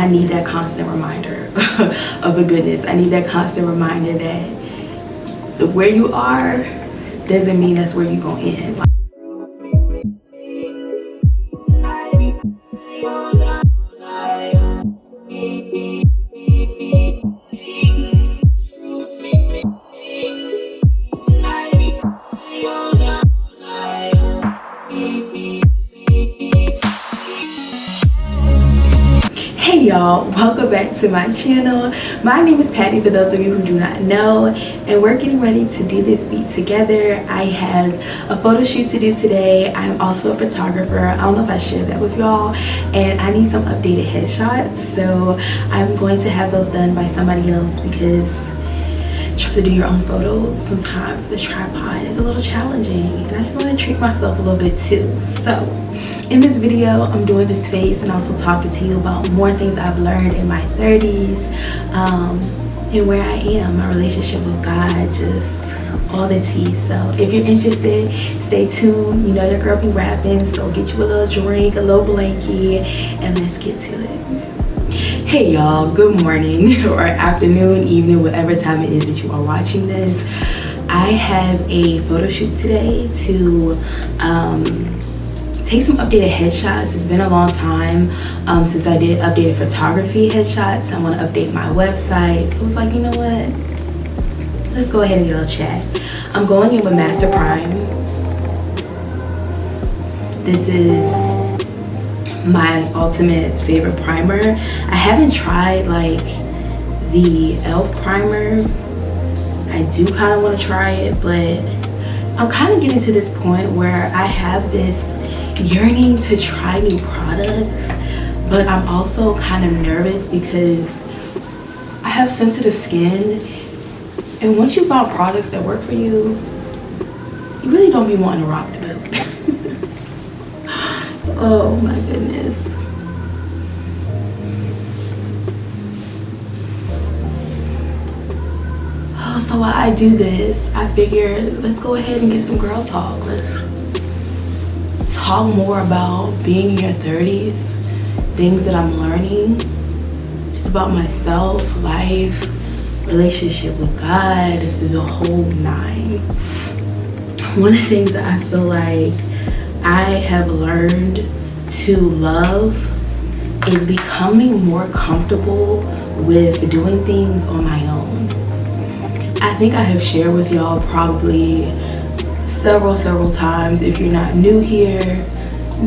I need that constant reminder of the goodness. I need that constant reminder that where you are doesn't mean that's where you're gonna end. Hey y'all, welcome back to my channel. My name is Patty, for those of you who do not know, and we're getting ready to do this beat together. I have a photo shoot to do today. I'm also a photographer. I don't know if I shared that with y'all, and I need some updated headshots, so I'm going to have those done by somebody else because trying to do your own photos sometimes with a tripod is a little challenging, and I just want to treat myself a little bit too. So in this video, I'm doing this face and also talking to you about more things I've learned in my 30s and where I am, my relationship with God, just all the tea. So if you're interested, stay tuned. You know your girl be rapping, so get you a little drink, a little blankie, and let's get to it. Hey y'all, good morning or afternoon, evening, whatever time it is that you are watching this. I have a photo shoot today to take some updated headshots. It's been a long time since I did updated photography headshots. I want to update my website, so I was like, you know what, let's go ahead and get a little chat. I'm going in with Master Prime. This is my ultimate favorite primer. I haven't tried like the e.l.f. primer. I do kind of want to try it, but I'm kind of getting to this point where I have this yearning to try new products, but I'm also kind of nervous because I have sensitive skin, and once you find products that work for you, you really don't be wanting to rock the boat. Oh my goodness. Oh, so while I do this, I figured let's go ahead and get some girl talk. Let's talk more about being in your 30s, things that I'm learning, just about myself, life, relationship with God, the whole nine. One of the things that I feel like I have learned to love is becoming more comfortable with doing things on my own. I think I have shared with y'all probably several times, if you're not new here,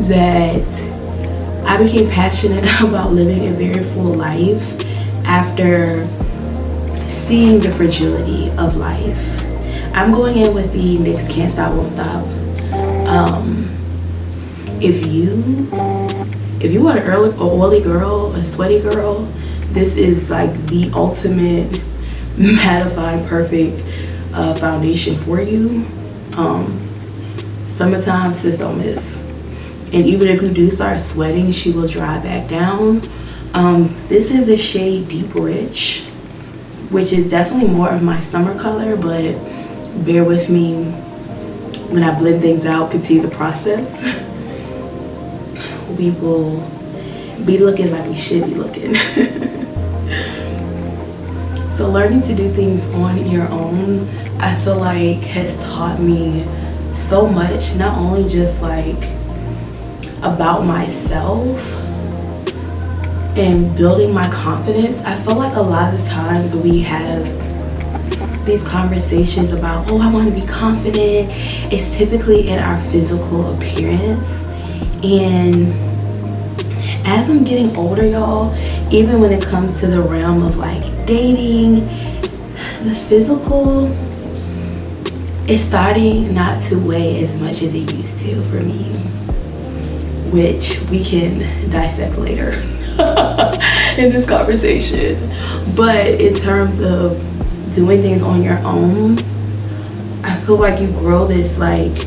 that I became passionate about living a very full life after seeing the fragility of life. I'm going in with the NYX Can't Stop Won't Stop. If you are an oily girl, a sweaty girl, this is like the ultimate mattifying perfect foundation for you. Summertime, sis, don't miss. And even if you do start sweating, she will dry back down. This is the shade Deep Rich, which is definitely more of my summer color, but bear with me when I blend things out, continue the process. We will be looking like we should be looking. So learning to do things on your own, I feel like has taught me so much, not only just like about myself and building my confidence. I feel like a lot of times we have these conversations about, oh, I want to be confident. It's typically in our physical appearance. And as I'm getting older, y'all, even when it comes to the realm of like dating, the physical is starting not to weigh as much as it used to for me, which we can dissect later in this conversation. But in terms of doing things on your own, I feel like you grow this like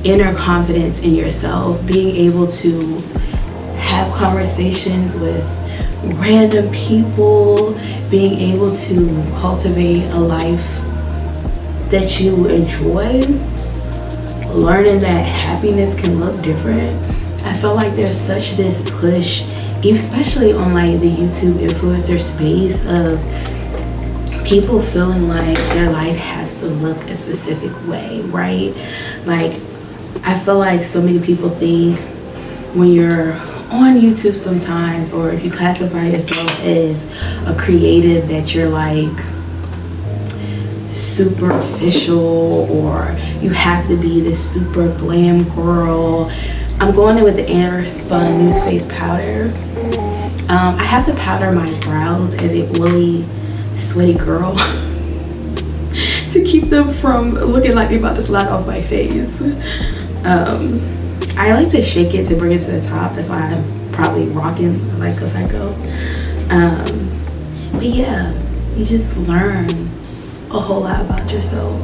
inner confidence in yourself, being able to have conversations with random people, being able to cultivate a life that you enjoy, learning that happiness can look different. I feel like there's such this push especially on like the YouTube influencer space, of people feeling like their life has to look a specific way, right? Like, I feel like so many people think when you're on YouTube sometimes, or if you classify yourself as a creative, that you're like superficial, or you have to be this super glam girl. I'm going in with the Airspun loose face powder. I have to powder my brows as a oily, sweaty girl to keep them from looking like they're about to slide off my face. I like to shake it to bring it to the top. That's why I'm probably rocking like a psycho. But yeah, you just learn a whole lot about yourself.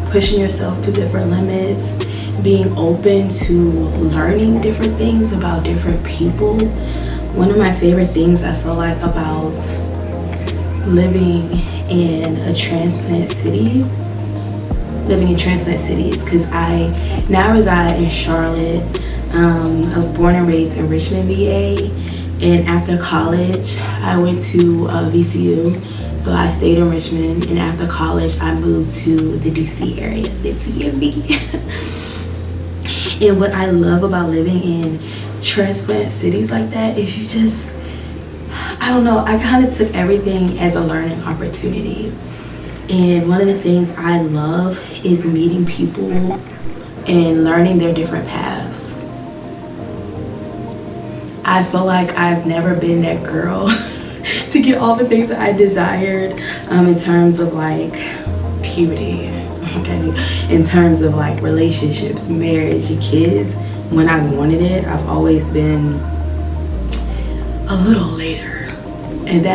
Pushing yourself to different limits, being open to learning different things about different people. One of my favorite things I feel like about living in transplant cities, because I now reside in Charlotte. I was born and raised in Richmond, VA, and after college I went to VCU, so I stayed in Richmond, and after college I moved to the DC area, the IENVY. And what I love about living in transplant cities like that is you just, I don't know, I kind of took everything as a learning opportunity. And one of the things I love is meeting people and learning their different paths. I feel like I've never been that girl to get all the things that I desired in terms of like puberty, okay? In terms of like relationships, marriage, and kids. When I wanted it, I've always been a little later. And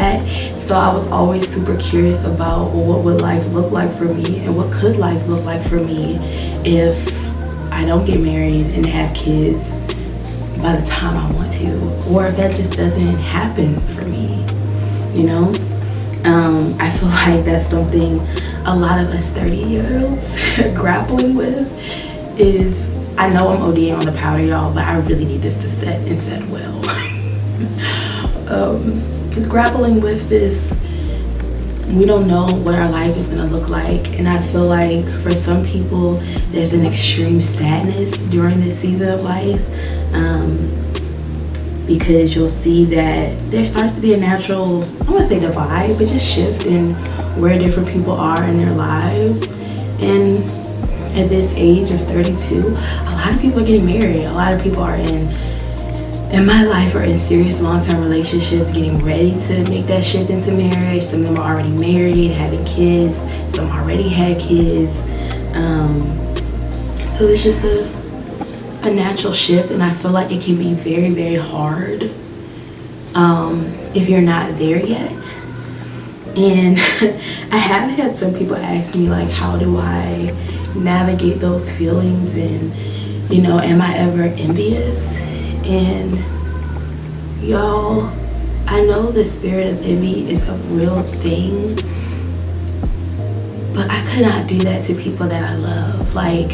so I was always super curious about, well, what would life look like for me, and what could life look like for me if I don't get married and have kids by the time I want to, or if that just doesn't happen for me, you know? I feel like that's something a lot of us 30-year-olds are grappling with. Is, I know I'm ODing on the powder, y'all, but I really need this to set and set well. Is grappling with this, we don't know what our life is gonna look like, and I feel like for some people there's an extreme sadness during this season of life, because you'll see that there starts to be a natural, I don't want to say divide, but just shift in where different people are in their lives. And at this age of 32, a lot of people are getting married, a lot of people are in my life are in serious long-term relationships, getting ready to make that shift into marriage. Some of them are already married, having kids. Some already had kids. So there's just a natural shift, and I feel like it can be very, very hard if you're not there yet. And I have had some people ask me, like, how do I navigate those feelings, and, you know, am I ever envious? And y'all, I know the spirit of envy is a real thing, but I could not do that to people that I love. Like,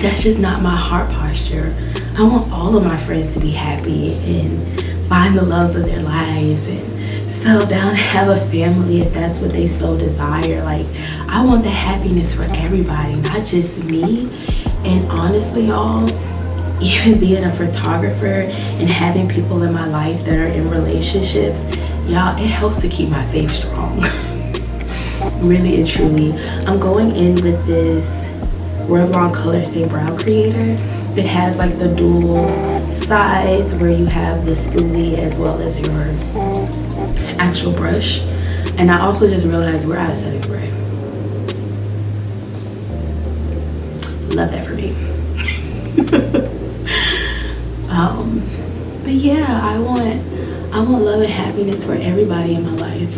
that's just not my heart posture. I want all of my friends to be happy and find the loves of their lives and settle down and have a family if that's what they so desire. Like, I want the happiness for everybody, not just me. And honestly, y'all, even being a photographer and having people in my life that are in relationships, y'all, it helps to keep my faith strong. Really and truly. I'm going in with this Revlon Colorstay brow creator. It has like the dual sides where you have the spoolie as well as your actual brush. And I also just realized we're out of setting spray. Love that for me. But yeah, I want love and happiness for everybody in my life.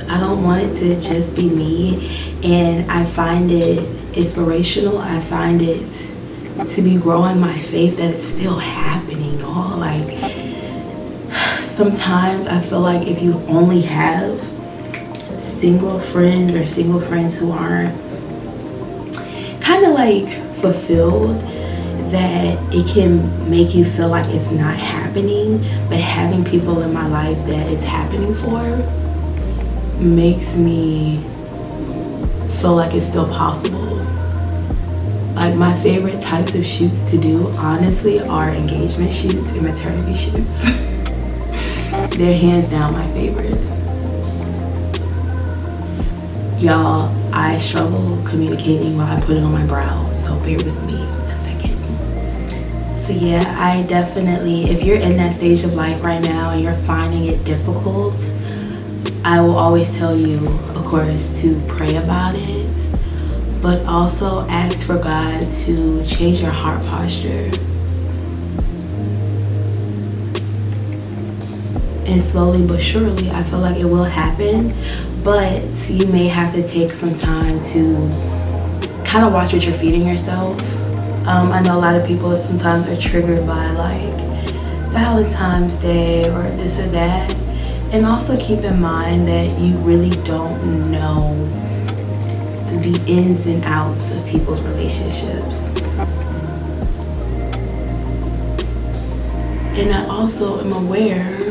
I don't want it to just be me, and I find it inspirational. I find it to be growing my faith that it's still happening, y'all. Like, sometimes I feel like if you only have single friends or single friends who aren't kind of like fulfilled, that it can make you feel like it's not happening, but having people in my life that it's happening for makes me feel like it's still possible. Like, my favorite types of shoots to do, honestly, are engagement shoots and maternity shoots. They're hands down my favorite. Y'all, I struggle communicating while I put it on my brows, so bear with me a second. So yeah, I definitely, if you're in that stage of life right now and you're finding it difficult, I will always tell you, of course, to pray about it, but also ask for God to change your heart posture. And slowly but surely, I feel like it will happen, but you may have to take some time to kind of watch what you're feeding yourself. I know a lot of people sometimes are triggered by like Valentine's Day or this or that. And also keep in mind that you really don't know the ins and outs of people's relationships. And I also am aware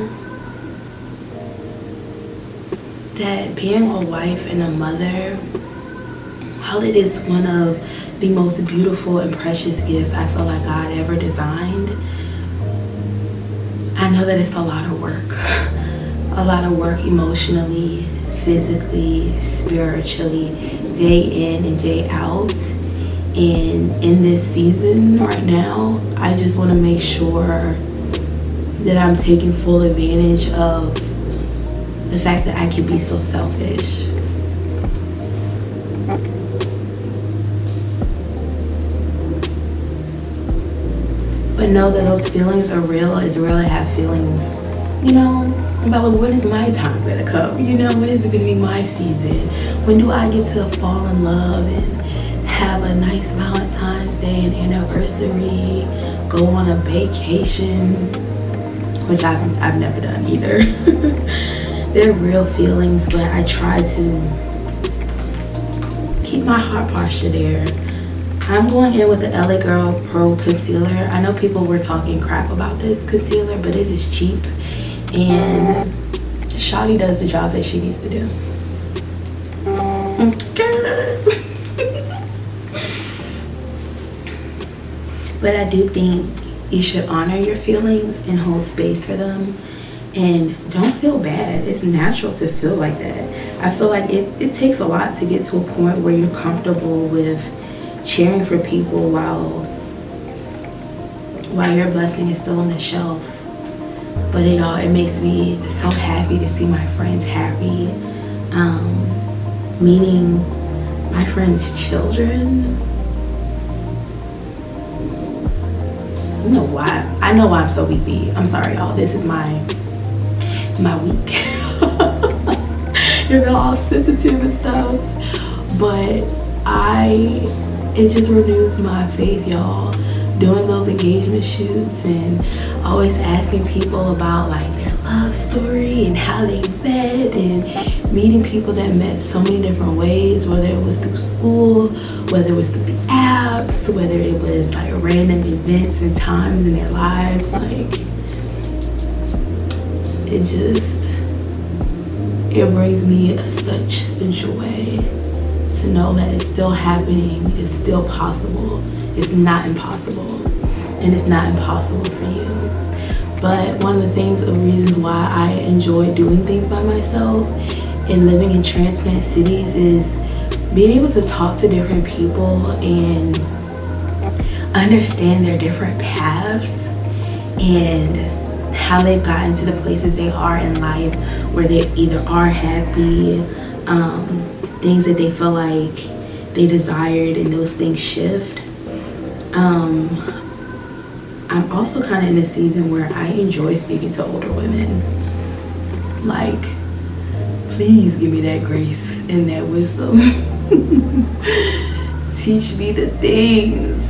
that being a wife and a mother, while it is one of the most beautiful and precious gifts I feel like God ever designed, I know that it's a lot of work. A lot of work emotionally, physically, spiritually, day in and day out. And in this season right now, I just want to make sure that I'm taking full advantage of the fact that I can be so selfish. But know that those feelings are real. It's real to have feelings, you know, about like, when is my time gonna come? You know, when is it gonna be my season? When do I get to fall in love and have a nice Valentine's Day and anniversary, go on a vacation, which I've never done either. They're real feelings, but I try to keep my heart posture there. I'm going in with the LA Girl Pro Concealer. I know people were talking crap about this concealer, but it is cheap. And Shawty does the job that she needs to do. But I do think you should honor your feelings and hold space for them. And don't feel bad. It's natural to feel like that. I feel like it takes a lot to get to a point where you're comfortable with cheering for people while your blessing is still on the shelf. But it makes me so happy to see my friends happy. Meeting my friends' children. You know why? I know why I'm so weepy. I'm sorry, y'all. This is my week. You're all sensitive and stuff. But it just renews my faith, y'all. Doing those engagement shoots and always asking people about like their love story and how they met, and meeting people that met so many different ways, whether it was through school, whether it was through the apps, whether it was like random events and times in their lives. Like, it brings me such joy to know that it's still happening, it's still possible. It's not impossible, and it's not impossible for you. But one of the reasons why I enjoy doing things by myself and living in transplant cities is being able to talk to different people and understand their different paths and how they've gotten to the places they are in life, where they either are happy, things that they feel like they desired, and those things shift. I'm also kind of in a season where I enjoy speaking to older women. Like, please give me that grace and that wisdom. Teach me the things.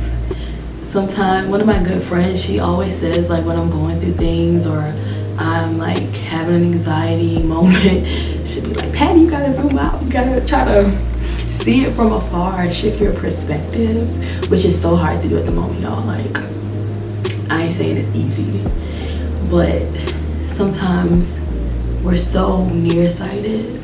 Sometimes one of my good friends, she always says, like, when I'm going through things or I'm like having an anxiety moment, she'll be like, Patty, you gotta zoom out. You gotta try to see it from afar, shift your perspective, which is so hard to do at the moment, y'all. Like, I ain't saying it's easy, but sometimes we're so nearsighted.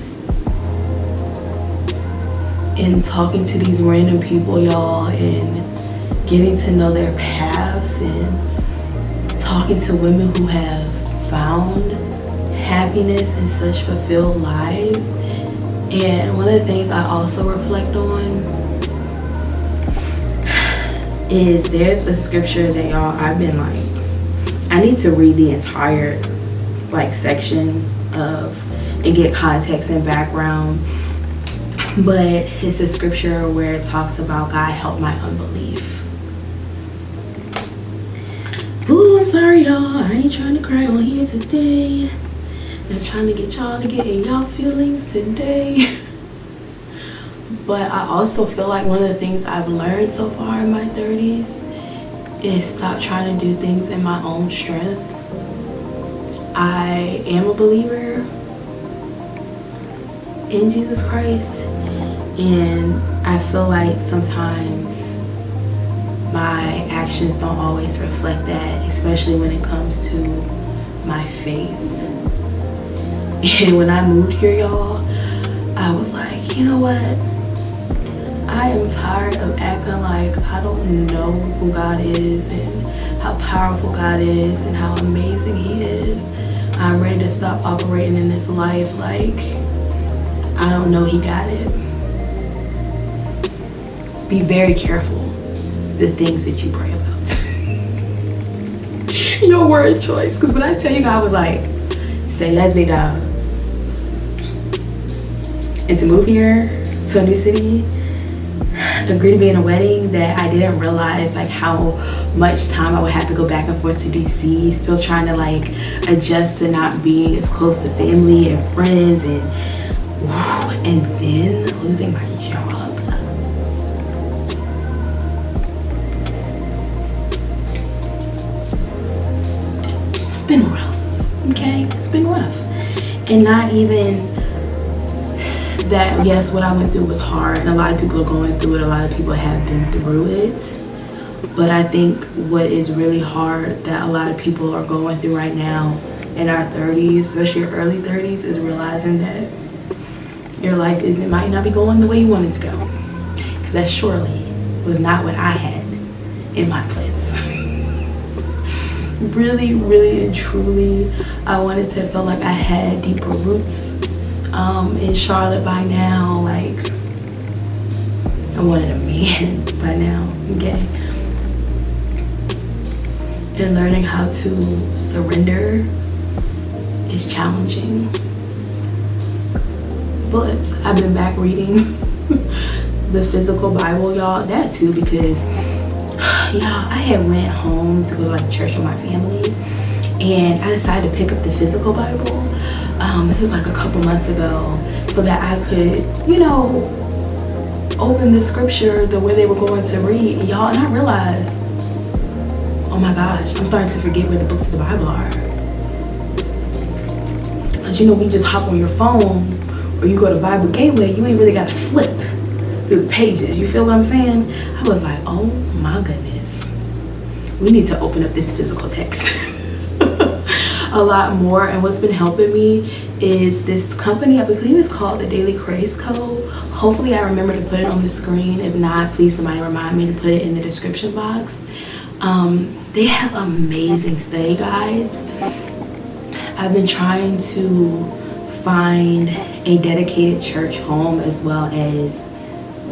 And talking to these random people, y'all, and getting to know their paths, and talking to women who have found happiness in such fulfilled lives. And one of the things I also reflect on is there's a scripture that, y'all, I've been like, I need to read the entire like section of and get context and background, but it's a scripture where it talks about God help my unbelief. Ooh, I'm sorry, y'all, I ain't trying to cry on here today. Not trying to get y'all to get in y'all feelings today. But I also feel like one of the things I've learned so far in my 30s is stop trying to do things in my own strength. I am a believer in Jesus Christ, and I feel like sometimes my actions don't always reflect that, especially when it comes to my faith. And when I moved here, y'all, I was like, you know what? I am tired of acting like I don't know who God is and how powerful God is and how amazing He is. I'm ready to stop operating in this life like I don't know He got it. Be very careful the things that you pray about. Your word choice. Because when I tell you, God was like, say, let's be down. And to move here to a new city, agree to be in a wedding that I didn't realize like how much time I would have to go back and forth to DC, still trying to like adjust to not being as close to family and friends, and then losing my job. It's been rough, okay? It's been rough. And not even that, yes, what I went through was hard, and a lot of people are going through it, a lot of people have been through it, but I think what is really hard that a lot of people are going through right now in our 30s, especially your early 30s, is realizing that your life might not be going the way you want it to go, because that surely was not what I had in my plans. Really, really and truly, I wanted to feel like I had deeper roots in Charlotte by now. Like, I wanted a man by now, okay? And learning how to surrender is challenging. But I've been back reading the physical Bible, y'all. That too, because y'all, I had went home to go to like church with my family, and I decided to pick up the physical Bible. This was like a couple months ago, so that I could, you know, open the scripture the way they were going to read, y'all. And I realized, oh my gosh, I'm starting to forget where the books of the Bible are. Because you know, when you just hop on your phone or you go to Bible Gateway, you ain't really got to flip through the pages. You feel what I'm saying? I was like, oh my goodness, we need to open up this physical text a lot more. And what's been helping me is this company, I believe it's called the Daily Grace Co. Hopefully I remember to put it on the screen. If not, please somebody remind me to put it in the description box. They have amazing study guides. I've been trying to find a dedicated church home as well as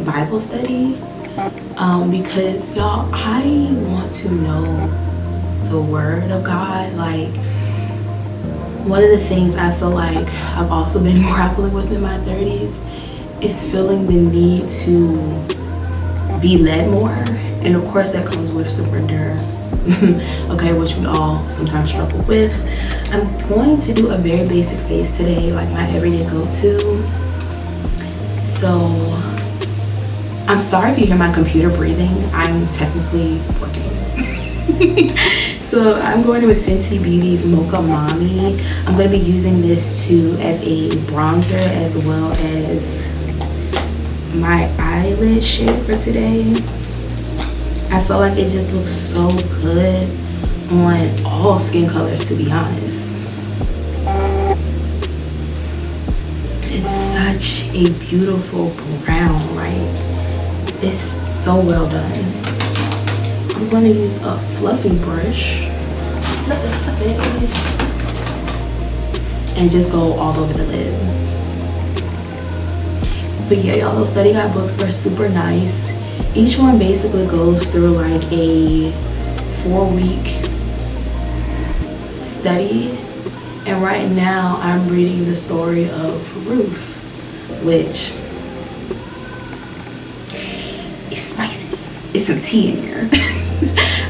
Bible study, because y'all, I want to know the word of God. Like, one of the things I feel like I've also been grappling with in my 30s is feeling the need to be led more. And of course that comes with surrender, okay, which we all sometimes struggle with. I'm going to do a very basic face today, like my everyday go-to. So I'm sorry if you hear my computer breathing. I'm technically working. So I'm going in with Fenty Beauty's Mocha Mami. I'm going to be using this as a bronzer as well as my eyelid shade for today. I feel like it just looks so good on all skin colors, to be honest. It's such a beautiful brown, like it's so well done. I'm gonna use a fluffy brush and just go all over the lid. But yeah, y'all, those study guide books are super nice. Each one basically goes through like a 4-week study. And right now I'm reading the story of Ruth, which is spicy. It's some tea in here.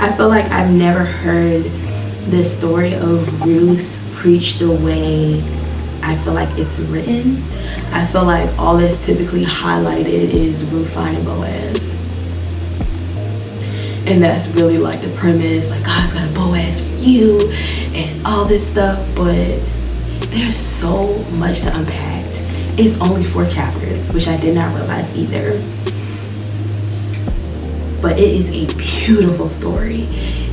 I feel like I've never heard the story of Ruth preached the way I feel like it's written. I feel like all that's typically highlighted is Ruth finding Boaz. And that's really like the premise, like God's got a Boaz for you and all this stuff, but there's so much to unpack. It's only 4 chapters, which I did not realize either. But it is a beautiful story.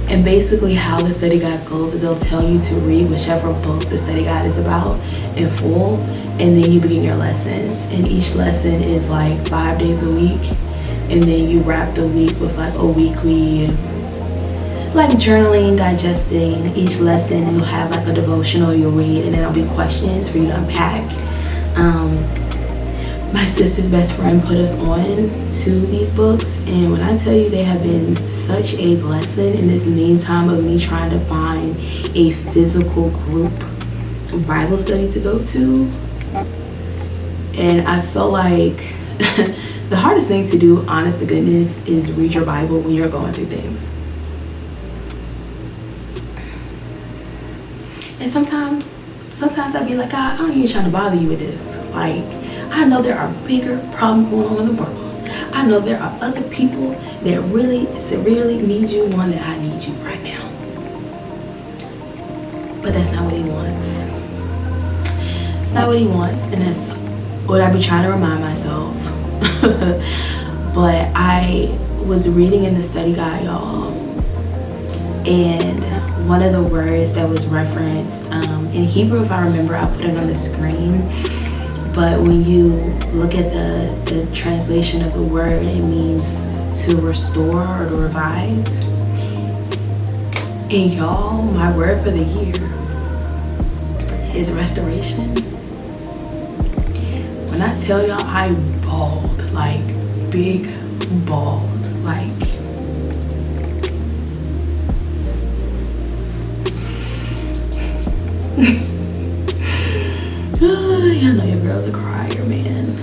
And basically how the study guide goes is they'll tell you to read whichever book the study guide is about in full, and then you begin your lessons. And each lesson is like 5 days a week. And then you wrap the week with like a weekly like journaling, digesting. Each lesson you'll have like a devotional you'll read, and then there'll be questions for you to unpack. My sister's best friend put us on to these books, and when I tell you they have been such a blessing in this meantime of me trying to find a physical group Bible study to go to. And I feel like the hardest thing to do, honest to goodness, is read your Bible when you're going through things. And sometimes I'd be like, God, I ain't even trying to bother you with this. Like, I know there are bigger problems going on in the world. I know there are other people that really severely need you more than I need you right now. But that's not what he wants. It's not what he wants, and that's what I be trying to remind myself. But I was reading in the study guide, y'all, and one of the words that was referenced in Hebrew, if I remember, I'll put it on the screen. But when you look at the translation of the word, it means to restore or to revive. And y'all, my word for the year is restoration. When I tell y'all, I bawled, like big bawled, like y'all know your girl's a crier, man.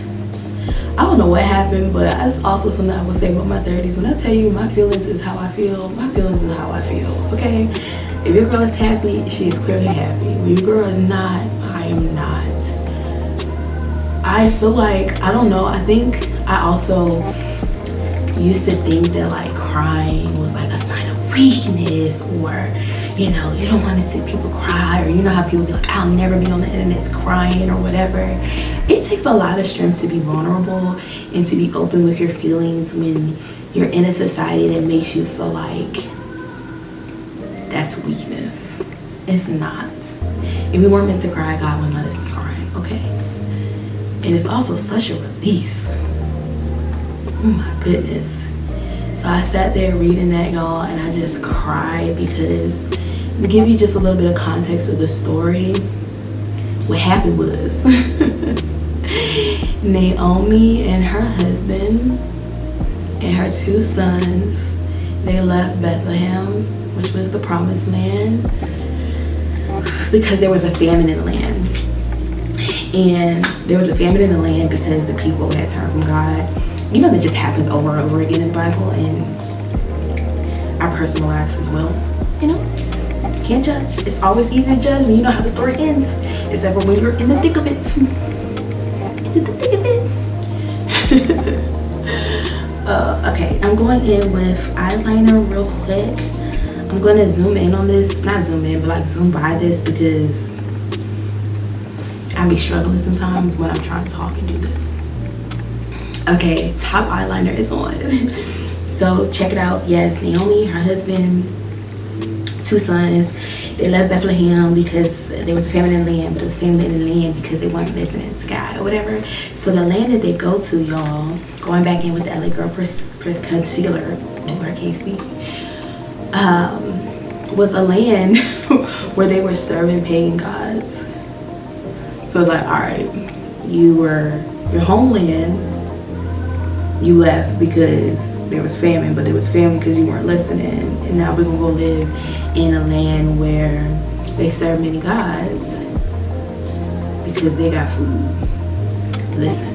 I don't know what happened, but that's also something I would say about my 30s. When I tell you my feelings is how I feel, my feelings is how I feel, okay? If your girl is happy, she is clearly happy. When your girl is not, I am not. I feel like, I don't know, I think I also used to think that like crying was like a sign of weakness, or you know, you don't want to see people cry, or you know how people be like, I'll never be on the internet crying or whatever. It takes a lot of strength to be vulnerable and to be open with your feelings when you're in a society that makes you feel like that's weakness. It's not. If we weren't meant to cry, God wouldn't let us be crying, okay? And it's also such a release. Oh my goodness. So I sat there reading that, y'all, and I just cried because, to give you just a little bit of context of the story, what happened was Naomi and her husband and her 2 sons, they left Bethlehem, which was the promised land, because there was a famine in the land. And there was a famine in the land because the people had turned from God. You know, that just happens over and over again in the Bible and our personal lives as well. You know, can't judge. It's always easy to judge when you know how the story ends, except for when you're in the thick of it. It's in the thick of it. Okay, I'm going in with eyeliner real quick. I'm going to zoom in on this, not zoom in, but like zoom by this, because I be struggling sometimes when I'm trying to talk and do this. Okay, top eyeliner is on. So check it out. Yes, Naomi, her husband, 2 sons, they left Bethlehem because there was a famine in the land, but it was famine in the land because they weren't listening to God or whatever. So the land that they go to, y'all, going back in with the LA Girl concealer, I can't speak, was a land where they were serving pagan gods. So it's like, all right, your homeland, you left because there was famine, but there was famine because you weren't listening, and now we're gonna go live in a land where they serve many gods because they got food. Listen,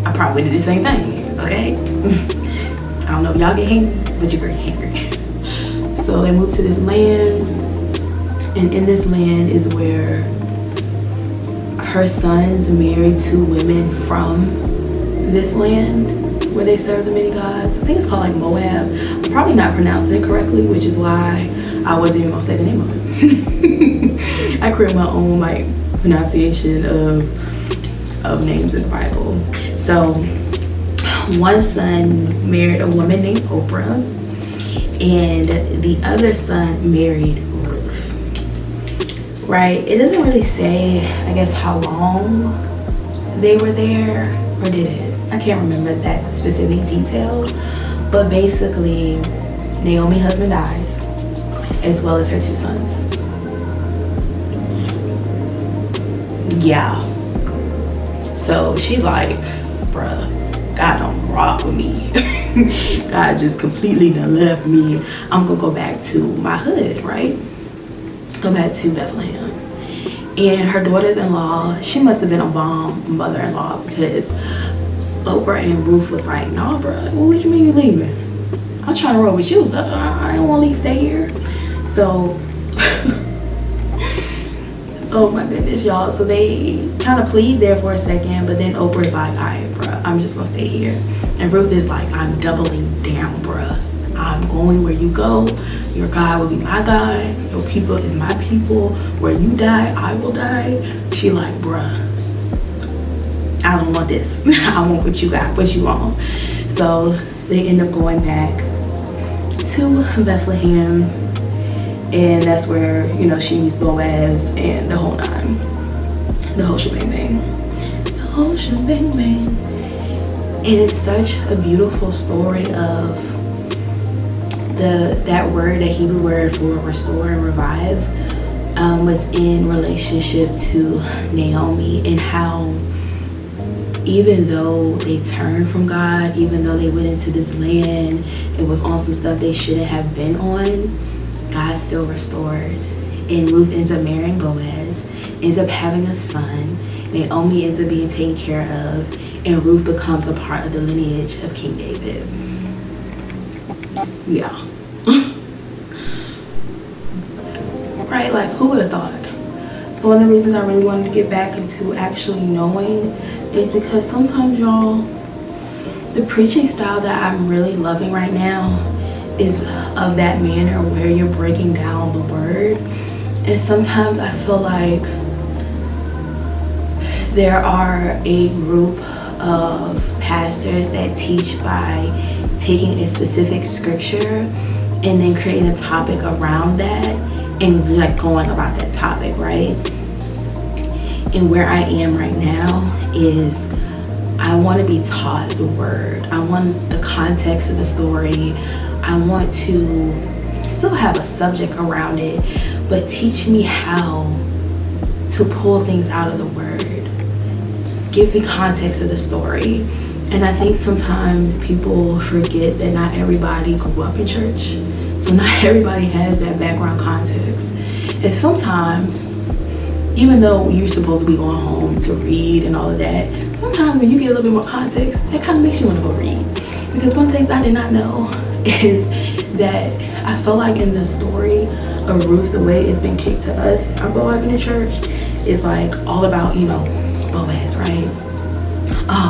I probably did the same thing, okay? I don't know if y'all get hangry, but you're hangry. So they moved to this land, and in this land is where her sons married 2 women from this land where they serve the many gods. I think it's called like Moab. I'm probably not pronouncing it correctly, which is why I wasn't even gonna say the name of it. I create my own like pronunciation of names in the Bible. So one son married a woman named Oprah, and the other son married Ruth. Right? It doesn't really say, I guess, how long they were there, or did it? I can't remember that specific detail, but basically Naomi's husband dies, as well as her 2 sons. Yeah. So she's like, bruh, God don't rock with me. God just completely done left me. I'm gonna go back to my hood, right? Go back to Bethlehem. And her daughters-in-law, she must have been a bomb mother-in-law, because Oprah and Ruth was like, nah, bruh, what you mean you leaving? I'm trying to roll with you. I don't want to stay here. So, oh my goodness, y'all. So they kind of plead there for a second, but then Oprah's like, all right, bruh, I'm just gonna stay here. And Ruth is like, I'm doubling down, bruh. I'm going where you go. Your God will be my God. Your people is my people. Where you die, I will die. She like, bruh, I don't want this. I want what you got, what you want. So they end up going back to Bethlehem, and that's where, you know, she meets Boaz and the whole nine. The whole shebang bang. The whole shebang bang. And it's such a beautiful story of that word, that Hebrew word for restore and revive, was in relationship to Naomi, and how even though they turned from God, even though they went into this land, it was on some stuff they shouldn't have been on, God still restored. And Ruth ends up marrying Boaz, ends up having a son, Naomi ends up being taken care of, and Ruth becomes a part of the lineage of King David. Yeah. Right, like, who would have thought? So one of the reasons I really wanted to get back into actually knowing is because sometimes, y'all, the preaching style that I'm really loving right now is of that manner where you're breaking down the word. And sometimes I feel like there are a group of pastors that teach by taking a specific scripture and then creating a topic around that and like going about that topic, right? And where I am right now is I want to be taught the word. I want the context of the story. I want to still have a subject around it, but teach me how to pull things out of the word. Give me context of the story. And I think sometimes people forget that not everybody grew up in church. So not everybody has that background context. And sometimes, even though you're supposed to be going home to read and all of that, sometimes when you get a little bit more context, that kind of makes you want to go read. Because one of the things I did not know is that I feel like in the story of Ruth, the way it's been kicked to us, our Boaz in the church, is like all about, you know, Boaz, right?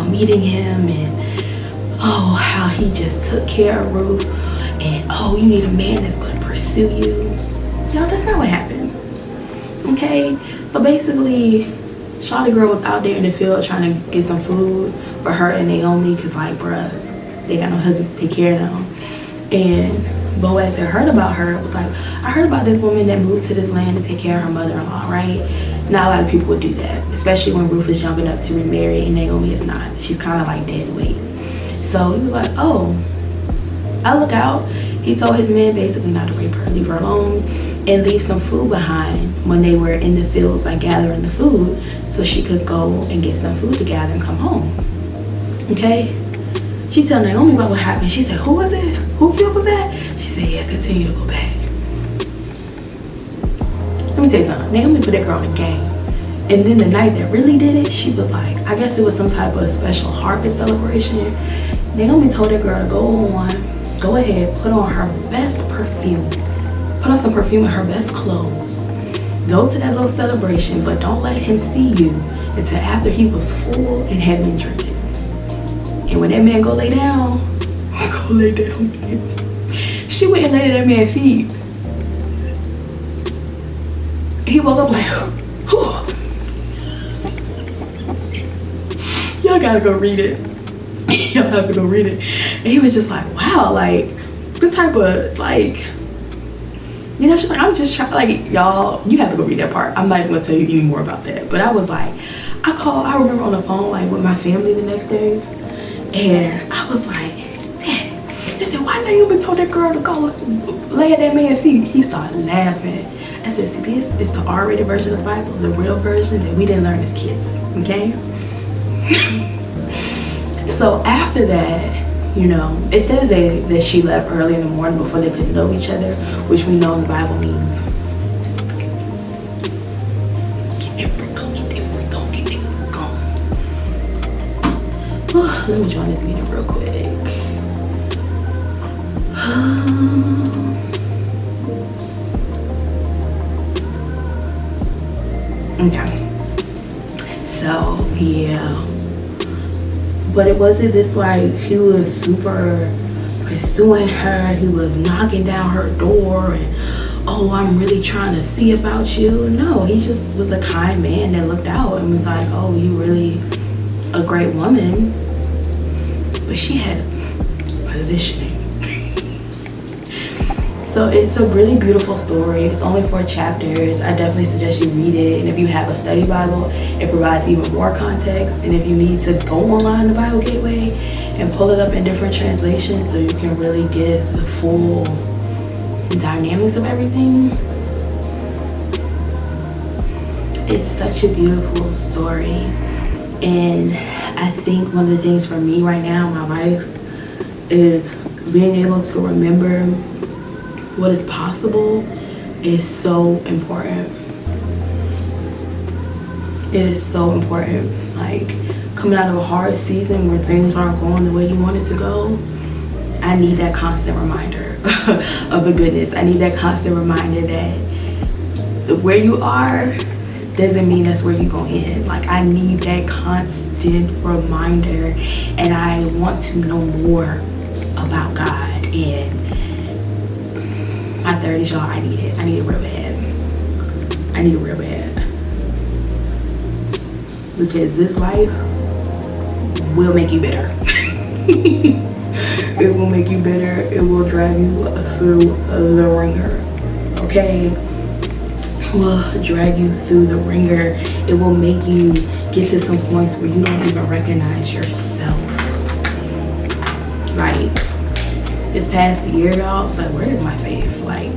Meeting him and how he just took care of Ruth, and you need a man that's going to pursue you. Y'all, that's not what happened. Okay, so basically Charlotte girl was out there in the field trying to get some food for her and Naomi, because like, bruh, they got no husband to take care of them. And Boaz had heard about her. It was like, I heard about this woman that moved to this land to take care of her mother-in-law, right? Not a lot of people would do that, especially when Ruth is jumping up to remarry and Naomi is not. She's kind of like dead weight. So he was like, oh, I'll look out. He told his men basically not to rape her, leave her alone, and leave some food behind when they were in the fields, like gathering the food, so she could go and get some food to gather and come home. Okay? She told Naomi about what happened. She said, who was it? Who field was that? She said, yeah, continue to go back. Let me tell you something. Naomi put that girl in the game. And then the night that really did it, she was like, I guess it was some type of special harvest celebration. Naomi told that girl to go ahead, put on her best perfume. Put on some perfume and her best clothes. Go to that little celebration, but don't let him see you until after he was full and had been drinking. And when that man go lay down, go lay down. She went and laid at that man's feet. He woke up like, whew. Y'all gotta go read it. Y'all have to go read it. And he was just like, wow, like, this type of, like, you know, she's like, I'm just trying, like, y'all, you have to go read that part. I'm not even gonna tell you any more about that. But I was like, I remember on the phone, like, with my family the next day. And I was like, damn. They said, why Naomi told that girl to go lay at that man's feet? He started laughing. I said, see, this is the R-rated version of the Bible, the real version that we didn't learn as kids, okay? So after that, you know, it says that she left early in the morning before they could know each other, which we know in the Bible means get that freak on. Let me join this meeting real quick. Okay. So, yeah. But it wasn't this like he was super pursuing her. He was knocking down her door and, oh, I'm really trying to see about you. No, he just was a kind man that looked out and was like, oh, you really a great woman. But she had positioning. So it's a really beautiful story. It's only 4 chapters. I definitely suggest you read it. And if you have a study Bible, it provides even more context. And if you need to go online to Bible Gateway and pull it up in different translations so you can really get the full dynamics of everything. It's such a beautiful story. And I think one of the things for me right now in my life is being able to remember what is possible is so important. It is so important. Like, coming out of a hard season where things aren't going the way you want it to go, I need that constant reminder of the goodness. I need that constant reminder that where you are doesn't mean that's where you're going to end. Like, I need that constant reminder, and I want to know more about God. And my 30s, y'all, I need it. I need it real bad. I need it real bad. Because this life will make you bitter. It will make you bitter. It will drag you through the ringer. Okay? It will drag you through the ringer. It will make you get to some points where you don't even recognize yourself. Like, this past year, y'all, I was like, where is my faith? Like,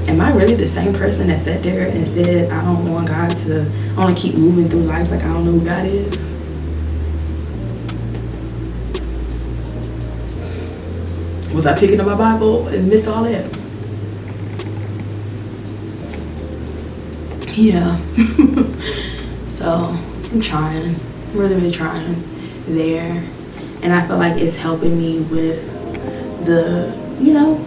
am I really the same person that sat there and said, I don't want God to, I want to keep moving through life like I don't know who God is? Was I picking up my Bible and missed all that? Yeah. So, I'm trying. I'm really trying there. And I feel like it's helping me with the, you know,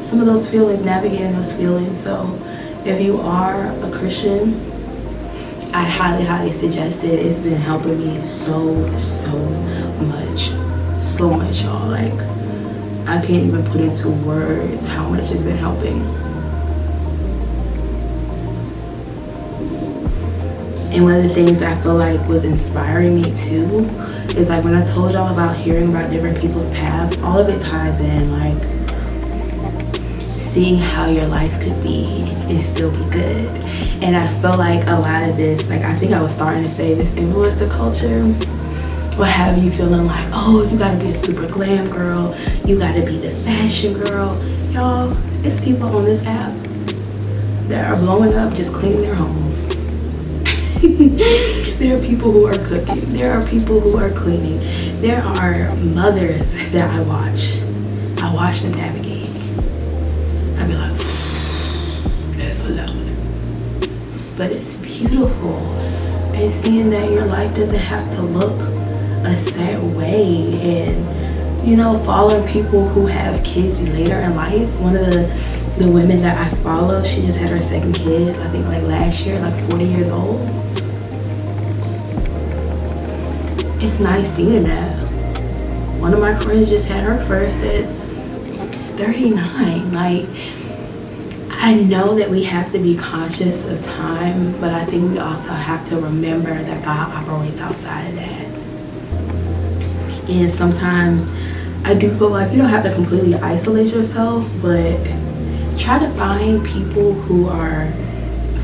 some of those feelings, navigating those feelings. So if you are a Christian, I highly suggest it. It's been helping me so much, y'all. Like, I can't even put into words how much it's been helping. And one of the things that I feel like was inspiring me too is like when I told y'all about hearing about different people's path, all of it ties in, like seeing how your life could be and still be good. And I feel like a lot of this, like I think I was starting to say, this influencer culture will have you feeling like, oh, you gotta be a super glam girl, you gotta be the fashion girl. Y'all, it's people on this app that are blowing up just cleaning their homes. There are people who are cooking, there are people who are cleaning, there are mothers that I watch them navigate. I'd be like, that's a lot, but it's beautiful. And seeing that your life doesn't have to look a certain way, and you know, following people who have kids later in life. One of the women that I follow, she just had her second kid, I think like last year, like 40 years old. It's nice seeing that. One of my friends just had her first at 39. Like, I know that we have to be conscious of time, but I think we also have to remember that God operates outside of that. And sometimes I do feel like you don't have to completely isolate yourself, but try to find people who are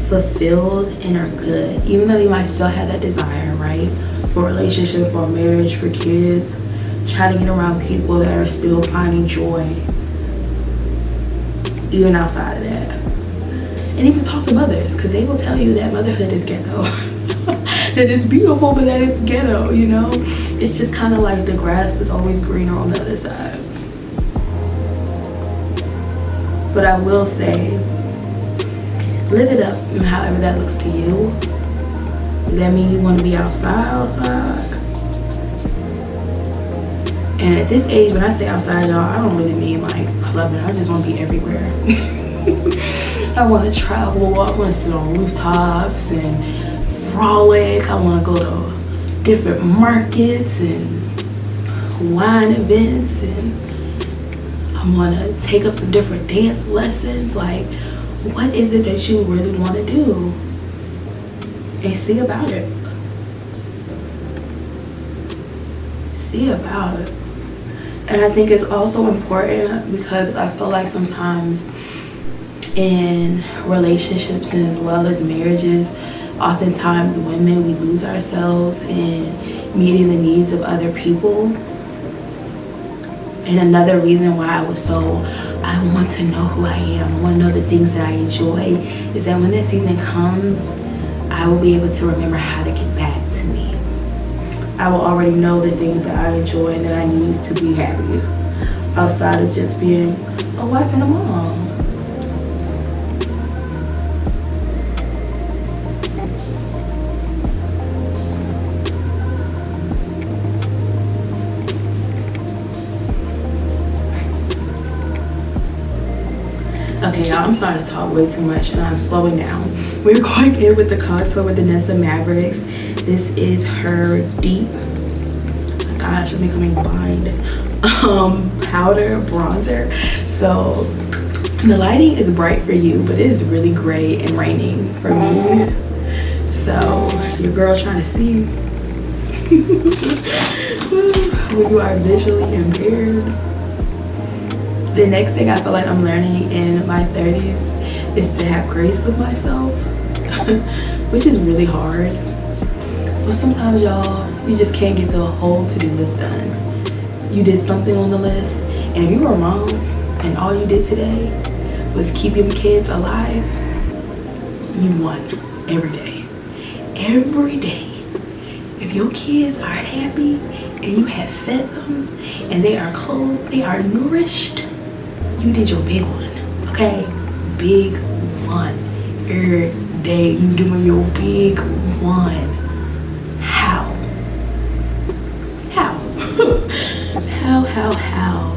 fulfilled and are good, even though they might still have that desire, right? For a relationship or marriage, for kids. Try to get around people that are still finding joy, even outside of that. And even talk to mothers, because they will tell you that motherhood is ghetto. That it's beautiful, but that it's ghetto, you know? It's just kind of like the grass is always greener on the other side. But I will say, live it up, however that looks to you. Does that mean you want to be outside? And at this age, when I say outside, y'all, I don't really mean like clubbing. I just want to be everywhere. I want to travel. I want to sit on rooftops and frolic. I want to go to different markets and wine events, and I want to take up some different dance lessons. Like, what is it that you really want to do? And see about it. See about it. And I think it's also important because I feel like sometimes in relationships and as well as marriages, oftentimes women, we lose ourselves in meeting the needs of other people. And another reason why I want to know who I am, I want to know the things that I enjoy, is that when that season comes, I will be able to remember how to get back to me. I will already know the things that I enjoy and that I need to be happy, outside of just being a wife and a mom. Okay, y'all, I'm starting to talk way too much and I'm slowing down. We're going in with the contour with Danessa Mavericks. This is her deep, oh gosh, I'm becoming blind, powder bronzer. So the lighting is bright for you, but it is really gray and raining for me. So your girl's trying to see when you are visually impaired. The next thing I feel like I'm learning in my 30s is to have grace with myself, which is really hard. But sometimes, y'all, you just can't get the whole to-do list done. You did something on the list, and if you were wrong, and all you did today was keep your kids alive, you won every day. Every day. If your kids are happy, and you have fed them, and they are clothed, they are nourished, you did your big one, okay? Big one. Every day you doing your big one. How? How?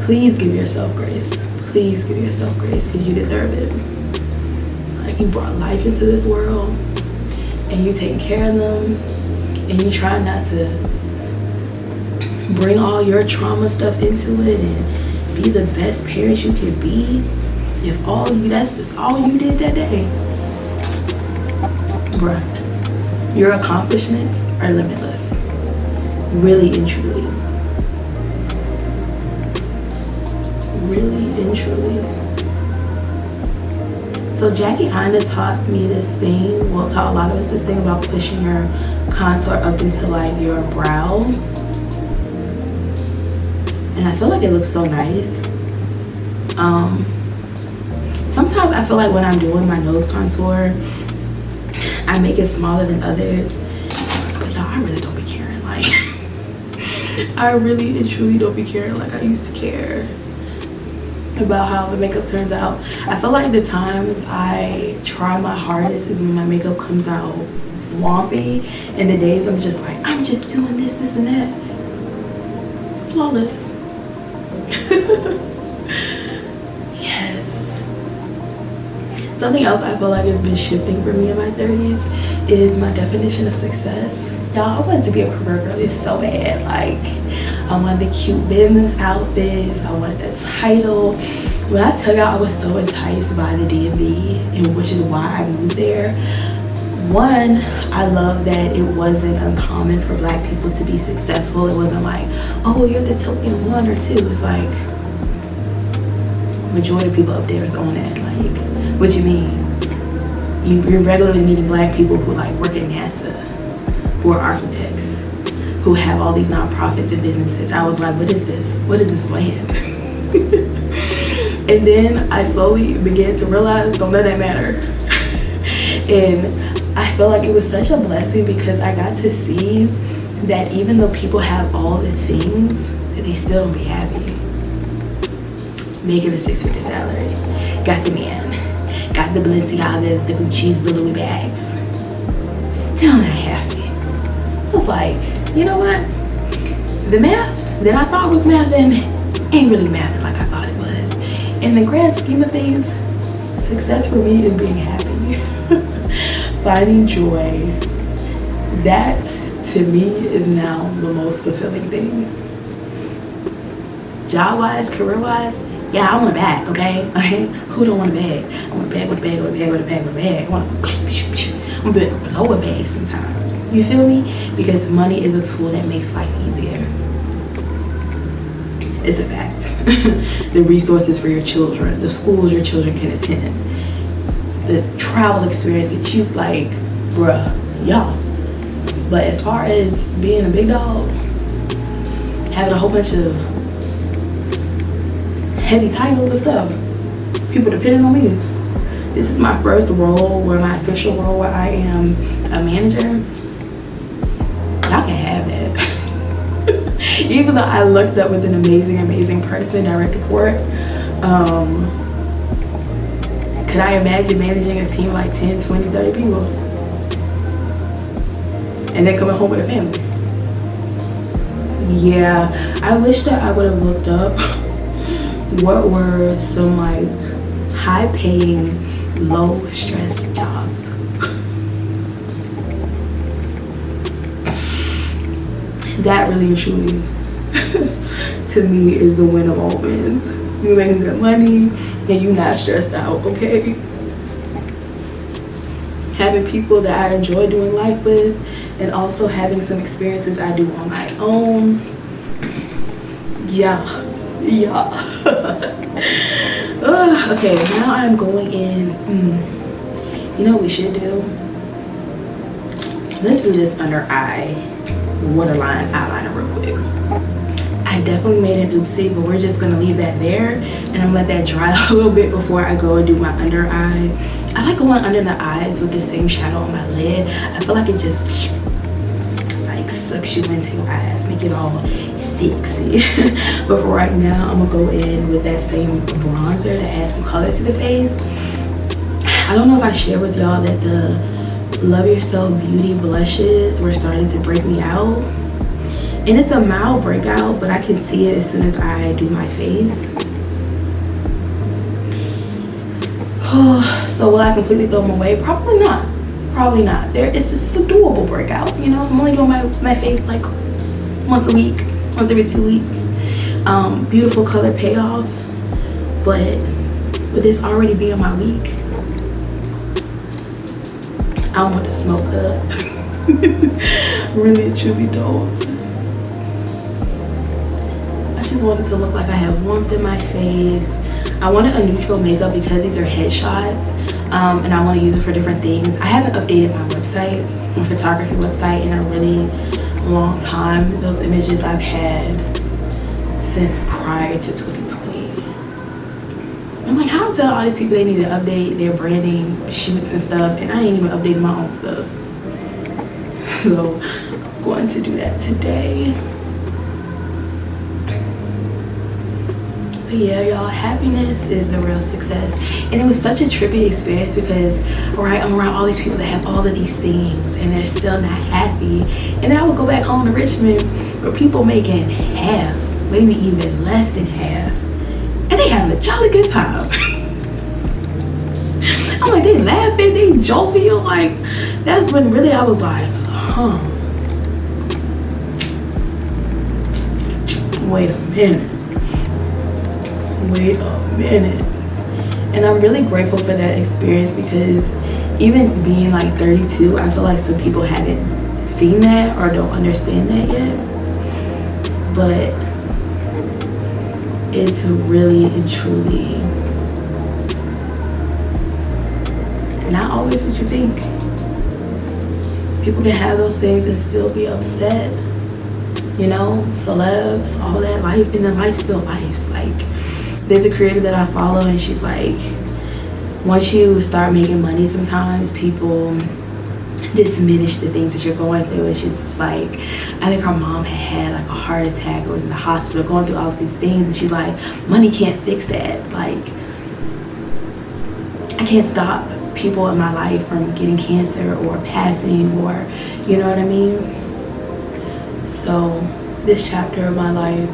Please give yourself grace. Please give yourself grace, because you deserve it. Like, you brought life into this world, and you taking care of them, and you try not to bring all your trauma stuff into it and be the best parent you can be. If that's all you did that day, bruh, Your accomplishments are limitless. Really and truly. Really and truly. So Jackie kind of taught me this thing, well, taught a lot of us this thing about pushing your contour up into like your brow. And I feel like it looks so nice. Sometimes I feel like when I'm doing my nose contour, I make it smaller than others. But y'all, I really don't be caring. Like, I really and truly don't be caring like I used to care about how the makeup turns out. I feel like the times I try my hardest is when my makeup comes out wompy, and the days I'm just like, I'm just doing this, and that. Flawless. Yes. Something else I feel like has been shifting for me in my 30s is my definition of success. Y'all, I wanted to be a career girl so bad. Like, I wanted the cute business outfits, I wanted the title. When I tell y'all I was so enticed by the DMV, and which is why I moved there. One, I love that it wasn't uncommon for Black people to be successful. It wasn't like, oh, you're the token one or two. It's like, majority of people up there is on that. Like, what you mean? You're regularly meeting Black people who like work at NASA, who are architects, who have all these nonprofits and businesses. I was like, what is this? What is this land? And then I slowly began to realize, don't let that matter. And I feel like it was such a blessing because I got to see that even though people have all the things, that they still don't be happy. Making a 6-figure salary, got the man, got the Balenciagas, the Gucci's, the Louis bags, still not happy. I was like, you know what? The math that I thought was mathing ain't really mathing like I thought it was. In the grand scheme of things, success for me is being happy. Finding joy. That to me is now the most fulfilling thing. Job-wise, career-wise, yeah, I want a bag, okay? Who don't want a bag? I want a bag with a bag with a bag with a bag with a bag. I want to blow a bag sometimes. You feel me? Because money is a tool that makes life easier. It's a fact. The resources for your children, the schools your children can attend, the travel experience that you like, bruh, y'all. But as far as being a big dog, having a whole bunch of heavy titles and stuff, people depending on me. This is my first role, my official role where I am a manager. Y'all can have that. Even though I looked up with an amazing person, direct report, could I imagine managing a team of like 10, 20, 30 people? And then coming home with a family? Yeah, I wish that I would have looked up what were some like high-paying, low-stress jobs. That really and truly, to me, is the win of all wins. You making good money and you not stressed out, okay? Having people that I enjoy doing life with, and also having some experiences I do on my own. Yeah. Okay, now I'm going in. You know what we should do? Let's do this under eye waterline eyeliner real quick. I definitely made an oopsie, but we're just gonna leave that there, and I'm gonna let that dry a little bit before I go and do my under eye. I like going under the eyes with the same shadow on my lid. I feel like it just like sucks you into your eyes, make it all sexy. But for right now, I'm gonna go in with that same bronzer to add some color to the face. I don't know if I shared with y'all that the Love Yourself Beauty blushes were starting to break me out. And it's a mild breakout, but I can see it as soon as I do my face. So will I completely throw them away? Probably not. Probably not. It's a doable breakout, you know? I'm only doing my face like once a week, once every 2 weeks. Beautiful color payoff. But with this already being my week, I want to smoke up. Really and truly don't. I just wanted to look like I had warmth in my face. I wanted a neutral makeup because these are headshots, and I want to use it for different things. I haven't updated my website, my photography website, in a really long time. Those images I've had since prior to 2020. I'm like, how do I tell all these people they need to update their branding shoots and stuff, and I ain't even updated my own stuff. So I'm going to do that today. But yeah, y'all, happiness is the real success. And it was such a trippy experience because, right, I'm around all these people that have all of these things and they're still not happy. And then I would go back home to Richmond where people making half, maybe even less than half, and they having a jolly good time. I'm like, they laughing, they jovial. Like, that's when really I was like, huh, wait a minute. And I'm really grateful for that experience because even being like 32, I feel like some people haven't seen that or don't understand that yet. But it's really and truly not always what you think. People can have those things and still be upset. You know, celebs, all that life, and then life still lives. Like, there's a creator that I follow and she's like, once you start making money, sometimes people diminish the things that you're going through. And she's just like, I think her mom had like a heart attack or was in the hospital going through all of these things. And she's like, money can't fix that. Like, I can't stop people in my life from getting cancer or passing or, you know what I mean? So this chapter of my life,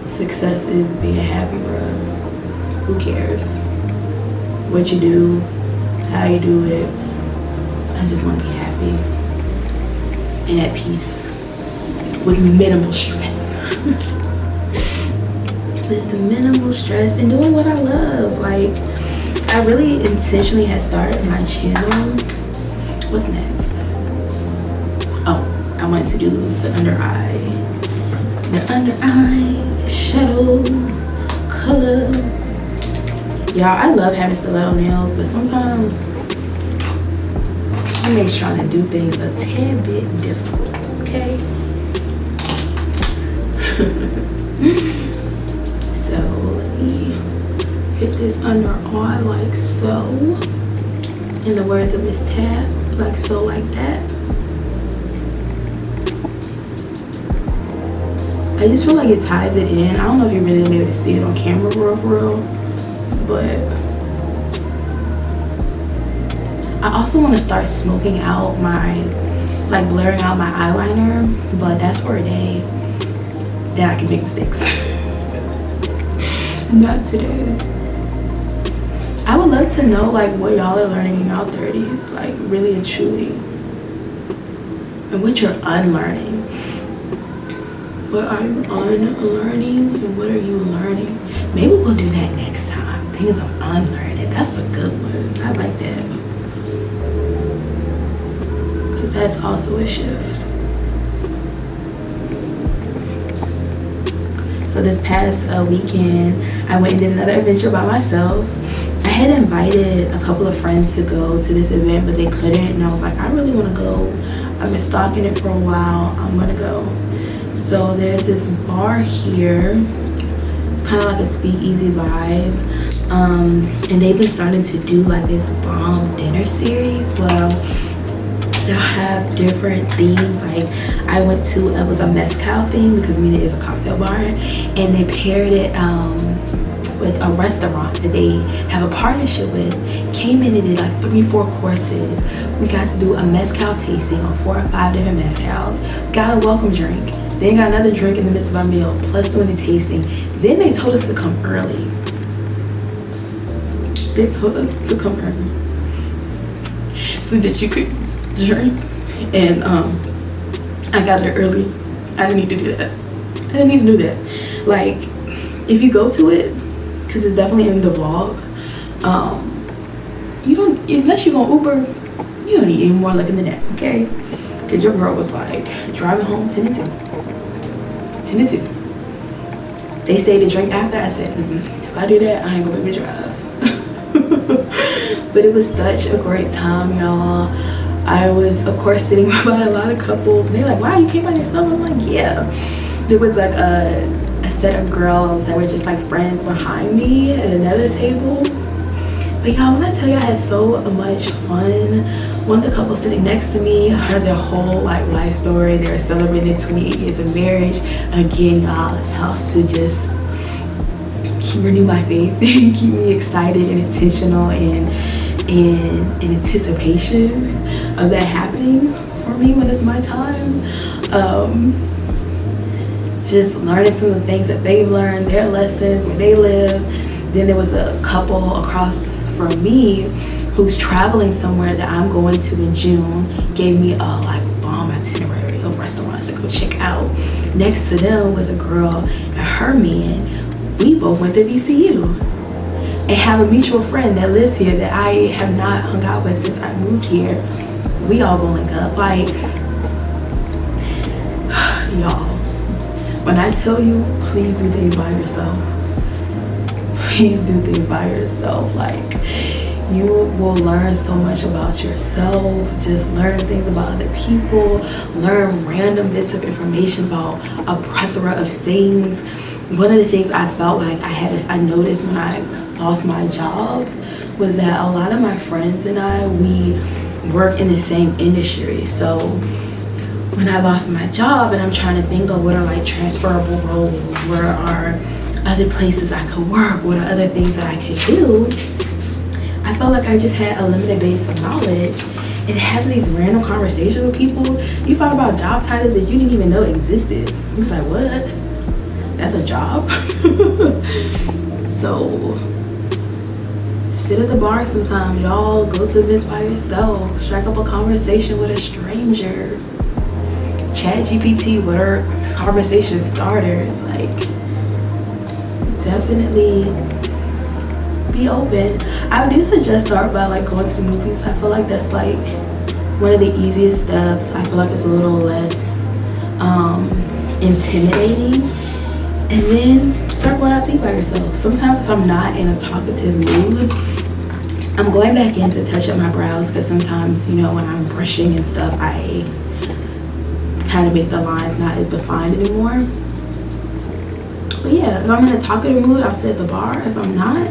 success is being happy, bruh. Who cares what you do, how you do it? I just want to be happy and at peace with minimal stress. With the minimal stress and doing what I love. Like, I really intentionally had started my channel. What's next? Oh, I wanted to do the under eye shadow color. Y'all, I love having stiletto nails, but sometimes it makes trying to do things a tad bit difficult, okay? So let me hit this under eye like so. In the words of Miss Tab, like so, like that. I just feel like it ties it in. I don't know if you're really gonna be able to see it on camera for real, but I also want to start smoking out my, like blurring out my eyeliner, but that's for a day that I can make mistakes. Not today. I would love to know like what y'all are learning in y'all 30s, like really and truly, and what you're unlearning. What are you unlearning and what are you learning? Maybe we'll do that next time. Things I'm unlearning. That's a good one. I like that. Because that's also a shift. So this past weekend, I went and did another adventure by myself. I had invited a couple of friends to go to this event, but they couldn't. And I was like, I really want to go. I've been stalking it for a while. I'm going to go. So there's this bar here. It's kind of like a speakeasy vibe. And they've been starting to do like this bomb dinner series. Well, they'll have different themes. Like I went to, it was a mezcal theme because Mina is a cocktail bar. And they paired it with a restaurant that they have a partnership with. Came in and did like 3-4 courses. We got to do a mezcal tasting on 4 or 5 different mezcals. Got a welcome drink. Then got another drink in the midst of our meal, plus doing the tasting. Then they told us to come early. They told us to come early so that you could drink. And I got there early. I didn't need to do that. I didn't need to do that. Like, if you go to it, because it's definitely in the vlog, you don't, unless you're gonna Uber, you don't need any more looking than that, okay? Because your girl was like driving home 10 to 2. 10 to 2. They stayed to drink after. I said, if I do that, I ain't gonna make me drive. But it was such a great time, y'all. I was, of course, sitting by a lot of couples. And they were like, wow, you came by yourself? I'm like, yeah. There was like a set of girls that were just like friends behind me at another table. But y'all, when I tell you I had so much fun, one of the couples sitting next to me heard their whole like life story. They were celebrating their 28 years of marriage. Again, y'all, helps to just renew my faith and keep me excited and intentional and in anticipation of that happening for me when it's my time. Just learning some of the things that they've learned, their lessons, where they live. Then there was a couple across from me who's traveling somewhere that I'm going to in June, gave me a like bomb itinerary of restaurants to go check out. Next to them was a girl and her man. We both went to VCU and have a mutual friend that lives here that I have not hung out with since I moved here. We all gonna link up. Like, y'all, when I tell you, please do things by yourself. Please do things by yourself. Like, you will learn so much about yourself. Just learn things about other people. Learn random bits of information about a plethora of things. One of the things I felt like I noticed when I lost my job was that a lot of my friends and I, we work in the same industry. So when I lost my job and I'm trying to think of what are like transferable roles, where are other places I could work, what are other things that I could do, I felt like I just had a limited base of knowledge. And having these random conversations with people, you found about job titles that you didn't even know existed. You was like, what? That's a job? So sit at the bar sometime, y'all. Go to events by yourself. Strike up a conversation with a stranger. Chat GPT, what are conversation starters? Like, definitely be open. I do suggest start by like going to the movies. I feel like that's like one of the easiest steps. I feel like it's a little less intimidating. And then start going out to eat by yourself. Sometimes if I'm not in a talkative mood, I'm going back in to touch up my brows, because sometimes, you know, when I'm brushing and stuff, I kind of make the lines not as defined anymore. But yeah, if I'm in a talkative mood, I'll sit at the bar. If I'm not,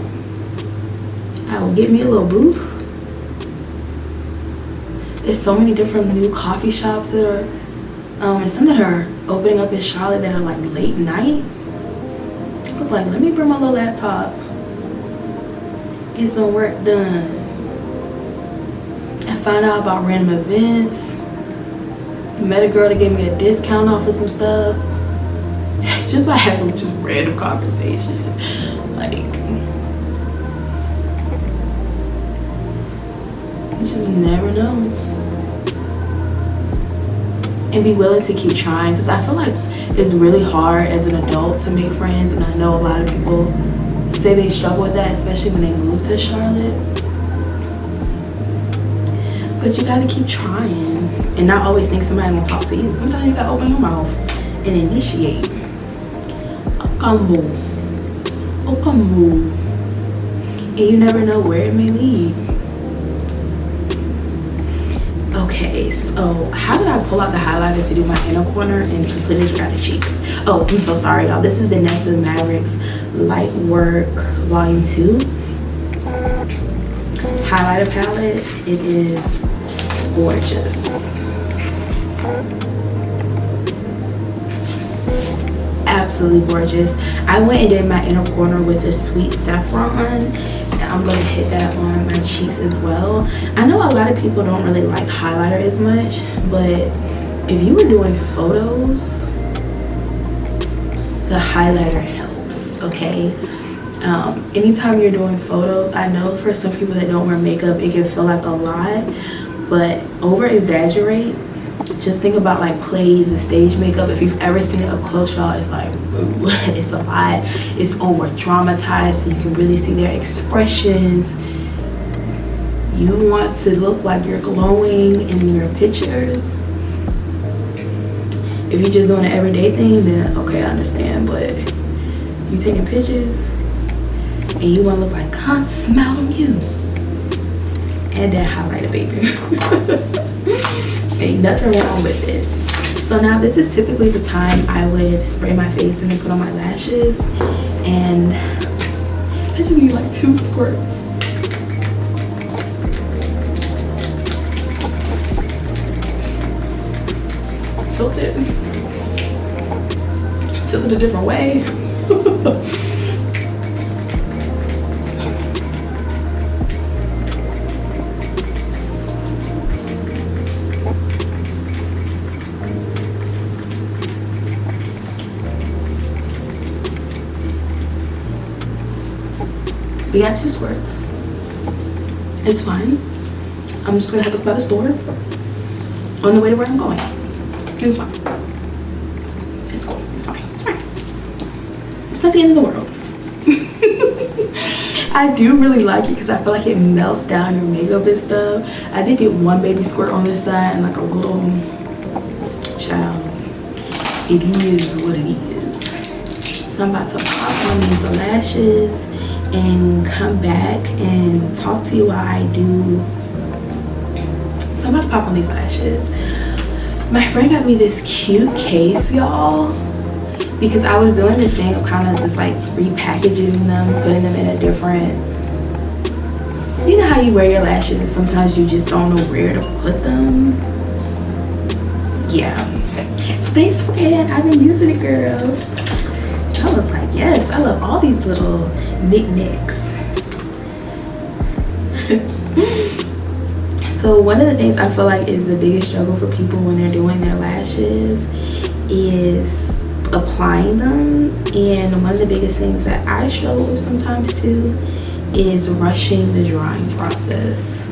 I will get me a little booth. There's so many different new coffee shops that are, and some that are opening up in Charlotte that are like late night. I was like, let me bring my little laptop, get some work done, and find out about random events. Met a girl that gave me a discount off of some stuff just by having just random conversation. Like, you just never know. And be willing to keep trying, because I feel like it's really hard as an adult to make friends, and I know a lot of people say they struggle with that, especially when they move to Charlotte. But you gotta keep trying and not always think somebody will talk to you. Sometimes you gotta open your mouth and initiate. Okambu. And you never know where it may lead. Okay, so how did I pull out the highlighter to do my inner corner and completely forgot the cheeks? Oh, I'm so sorry, y'all. This is Danessa Myricks Lightwork Volume 2 highlighter palette. It is gorgeous. Absolutely gorgeous. I went and did my inner corner with this sweet saffron. I'm going to hit that on my cheeks as well. I know a lot of people don't really like highlighter as much, but if you were doing photos, the highlighter helps, okay? Anytime you're doing photos, I know for some people that don't wear makeup, it can feel like a lot, but over exaggerate. Just think about like plays and stage makeup. If you've ever seen it up close, y'all, it's like, ooh, it's a lot. It's over dramatized, so you can really see their expressions. You want to look like you're glowing in your pictures. If you're just doing an everyday thing, then okay, I understand. But you taking pictures and you want to look like God smiled on you. Add that highlighter, baby. Ain't nothing wrong with it. So now this is typically the time I would spray my face and then put on my lashes. And I just need like 2 squirts. Tilted a different way. We got 2 squirts. It's fine. I'm just gonna have to go by the store on the way to where I'm going. It's fine. It's cool. It's fine. It's fine. It's not the end of the world. I do really like it because I feel like it melts down your makeup and stuff. I did get 1 baby squirt on this side and like a little child. It is what it is. So I'm about to pop on these lashes and come back and talk to you while I do. So I'm about to pop on these lashes. My friend got me this cute case, y'all, because I was doing this thing of kind of just like repackaging them, putting them in a different, you know how you wear your lashes and sometimes you just don't know where to put them. Yeah, so thanks, friend. I've been using it, girl. I was like, yes, I love all these little knickknacks. So one of the things I feel like is the biggest struggle for people when they're doing their lashes is applying them. And one of the biggest things that I struggle with sometimes too is rushing the drying process.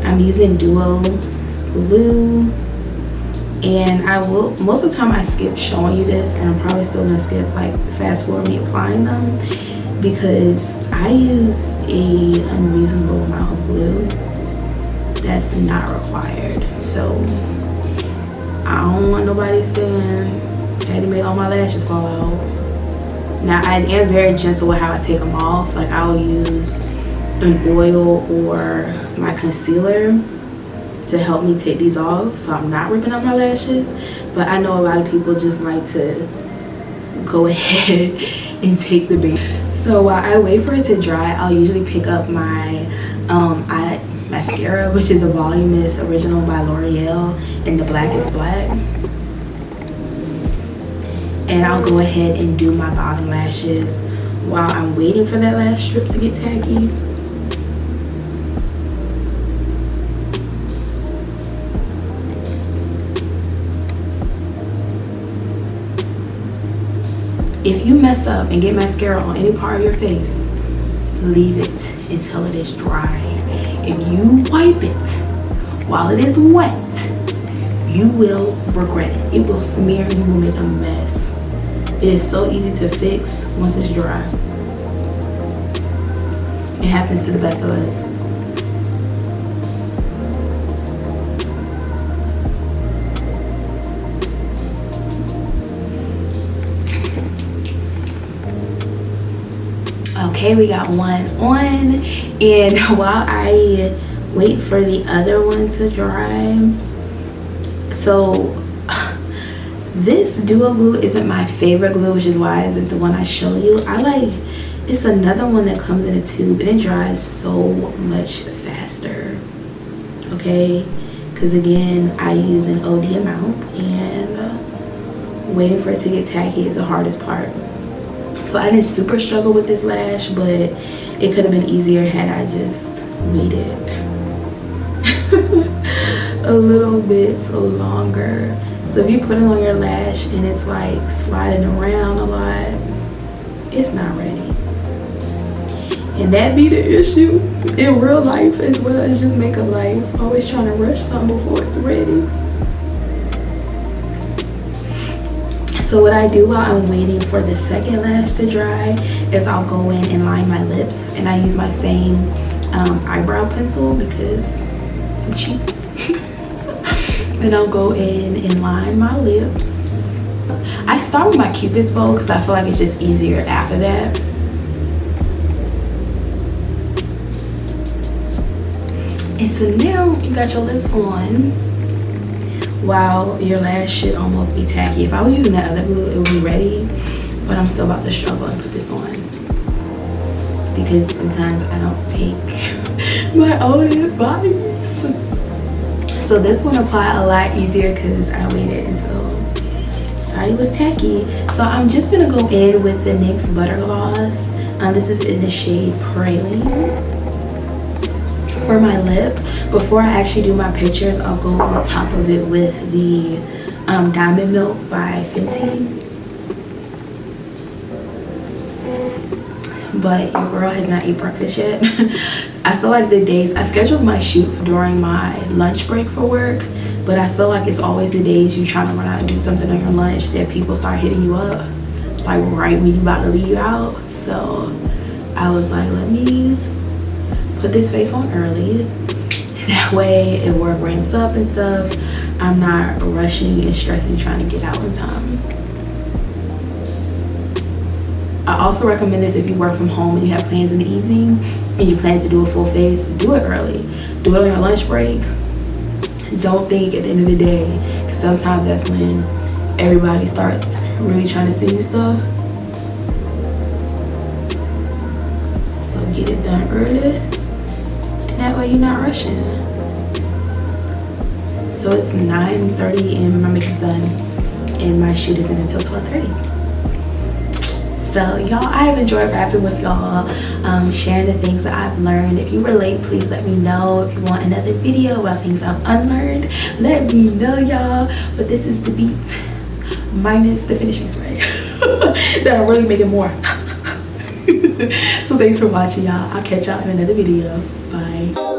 I'm using Duo glue, and I will, most of the time I skip showing you this, and I'm probably still gonna skip like fast forward me applying them because I use a unreasonable amount of glue that's not required. So I don't want nobody saying Patty made all my lashes fall out. Now I am very gentle with how I take them off. Like I will use an oil or my concealer to help me take these off so I'm not ripping out my lashes. But I know a lot of people just like to go ahead and take the bait. So while I wait for it to dry, I'll usually pick up my mascara, which is a Voluminous Original by L'Oreal in the Black is Black. And I'll go ahead and do my bottom lashes while I'm waiting for that last strip to get tacky. If you mess up and get mascara on any part of your face, leave it until it is dry. If you wipe it while it is wet, you will regret it. It will smear, you will make a mess. It is so easy to fix once it's dry. It happens to the best of us. Okay, we got one on, and while I wait for the other one to dry, so this Duo glue isn't my favorite glue, which is why it's the one I show you. It's another one that comes in a tube and it dries so much faster. Okay, because again I use an OD amount, and waiting for it to get tacky is the hardest part. So I didn't super struggle with this lash, but it could have been easier had I just waited a little bit longer. So if you put it on your lash and it's like sliding around a lot, it's not ready. And that be the issue in real life as well as just makeup life. Always trying to rush something before it's ready. So what I do while I'm waiting for the second lash to dry is I'll go in and line my lips, and I use my same eyebrow pencil because I'm cheap. And I'll go in and line my lips. I start with my Cupid's bow because I feel like it's just easier after that. And so now you got your lips on. Wow, your lash should almost be tacky. If I was using that other glue, it would be ready, but I'm still about to struggle and put this on because sometimes I don't take my own advice. So this one applied a lot easier because I waited until it was tacky. So I'm just gonna go in with the NYX Butter Gloss. This is in the shade Praline. For my lip, before I actually do my pictures, I'll go on top of it with the Diamond Milk by Fenty. But your girl has not eaten breakfast yet. I feel like the days, I scheduled my shoot during my lunch break for work, but I feel like it's always the days you're trying to run out and do something on your lunch that people start hitting you up, like right when you're about to leave out. So I was like, let me put this face on early. That way if work ramps up and stuff, I'm not rushing and stressing trying to get out in time. I also recommend this if you work from home and you have plans in the evening and you plan to do a full face, do it early. Do it on your lunch break. Don't think at the end of the day, because sometimes that's when everybody starts really trying to send you stuff. So get it done early, and that way you're not rushing. So it's 9:30 and my makeup's done, and my shoot isn't until 12:30. So y'all, I have enjoyed rapping with y'all, sharing the things that I've learned. If you relate, please let me know. If you want another video about things I've unlearned, let me know, y'all. But this is the beat minus the finishing spray that I'm really making more. So thanks for watching, y'all. I'll catch y'all in another video. Bye.